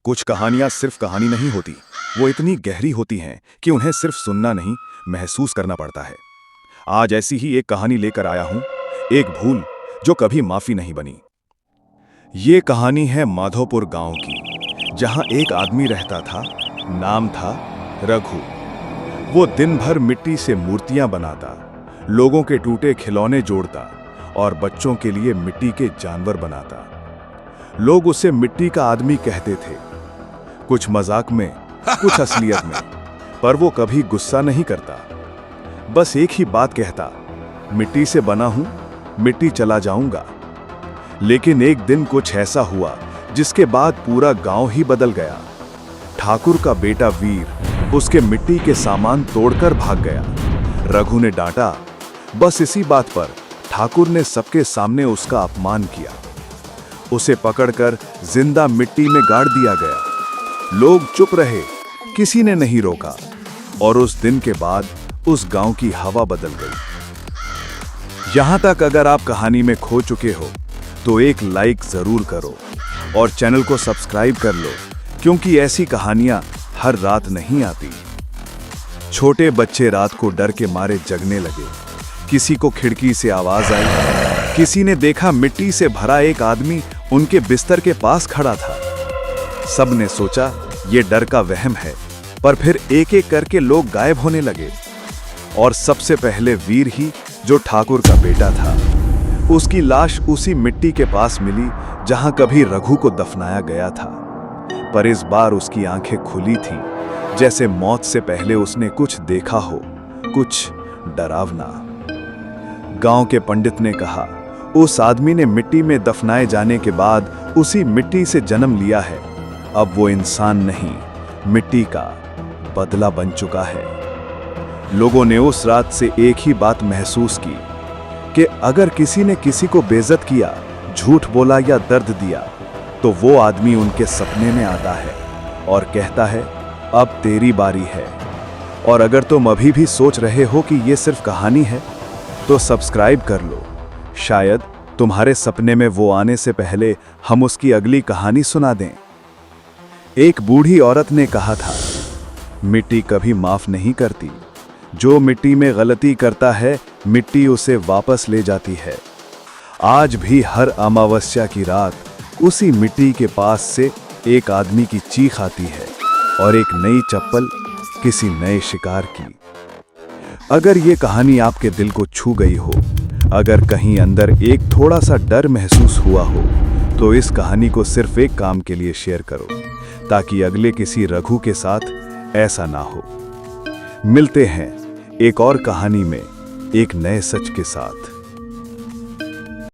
कुछ कहानियां सिर्फ कहानी नहीं होती, वो इतनी गहरी होती हैं कि उन्हें सिर्फ सुनना नहीं, महसूस करना पड़ता है। आज ऐसी ही एक कहानी लेकर आया हूं, एक भूल जो कभी माफी नहीं बनी। ये कहानी है माधोपुर गांव की, जहां एक आदमी रहता था। नाम था रघु। वो दिन भर मिट्टी से मूर्तियां बनाता, लोगों के टूटे खिलौने जोड़ता और बच्चों के लिए मिट्टी के जानवर बनाता। लोग उसे मिट्टी का आदमी कहते थे, कुछ मजाक में, कुछ असलियत में, पर वो कभी गुस्सा नहीं करता। बस एक ही बात कहता, मिट्टी से बना हूं, मिट्टी चला जाऊंगा। लेकिन एक दिन कुछ ऐसा हुआ जिसके बाद पूरा गांव ही बदल गया। ठाकुर का बेटा वीर उसके मिट्टी के सामान तोड़कर भाग गया। रघु ने डांटा, बस इसी बात पर ठाकुर ने सबके सामने उसका अपमान किया। उसे पकड़कर जिंदा मिट्टी में गाड़ दिया गया। लोग चुप रहे, किसी ने नहीं रोका, और उस दिन के बाद उस गांव की हवा बदल गई। यहां तक अगर आप कहानी में खो चुके हो तो एक लाइक जरूर करो और चैनल को सब्सक्राइब कर लो, क्योंकि ऐसी कहानियां हर रात नहीं आती। छोटे बच्चे रात को डर के मारे जगने लगे। किसी को खिड़की से आवाज आई, किसी ने देखा मिट्टी से भरा एक आदमी उनके बिस्तर के पास खड़ा था। सब ने सोचा ये डर का वहम है, पर फिर एक एक करके लोग गायब होने लगे। और सबसे पहले वीर ही, जो ठाकुर का बेटा था, उसकी लाश उसी मिट्टी के पास मिली जहां कभी रघु को दफनाया गया था। पर इस बार उसकी आंखें खुली थीं, जैसे मौत से पहले उसने कुछ देखा हो, कुछ डरावना। गांव के पंडित ने कहा, उस आदमी ने मिट्टी में दफनाए जाने के बाद उसी मिट्टी से जन्म लिया है। अब वो इंसान नहीं, मिट्टी का बदला बन चुका है। लोगों ने उस रात से एक ही बात महसूस की कि अगर किसी ने किसी को बेइज्जत किया, झूठ बोला या दर्द दिया, तो वो आदमी उनके सपने में आता है और कहता है, अब तेरी बारी है। और अगर तुम अभी भी सोच रहे हो कि ये सिर्फ कहानी है, तो सब्सक्राइब कर लो। शायद तुम्हारे सपने में वो आने से पहले हम उसकी अगली कहानी सुना दें। एक बूढ़ी औरत ने कहा था, मिट्टी कभी माफ नहीं करती। जो मिट्टी में गलती करता है, मिट्टी उसे वापस ले जाती है। आज भी हर अमावस्या की रात उसी मिट्टी के पास से एक आदमी की चीख आती है और एक नई चप्पल किसी नए शिकार की। अगर ये कहानी आपके दिल को छू गई हो, अगर कहीं अंदर एक थोड़ा सा डर महसूस हुआ हो, तो इस कहानी को सिर्फ एक काम के लिए शेयर करो, ताकि अगले किसी रघु के साथ ऐसा ना हो। मिलते हैं एक और कहानी में, एक नए सच के साथ।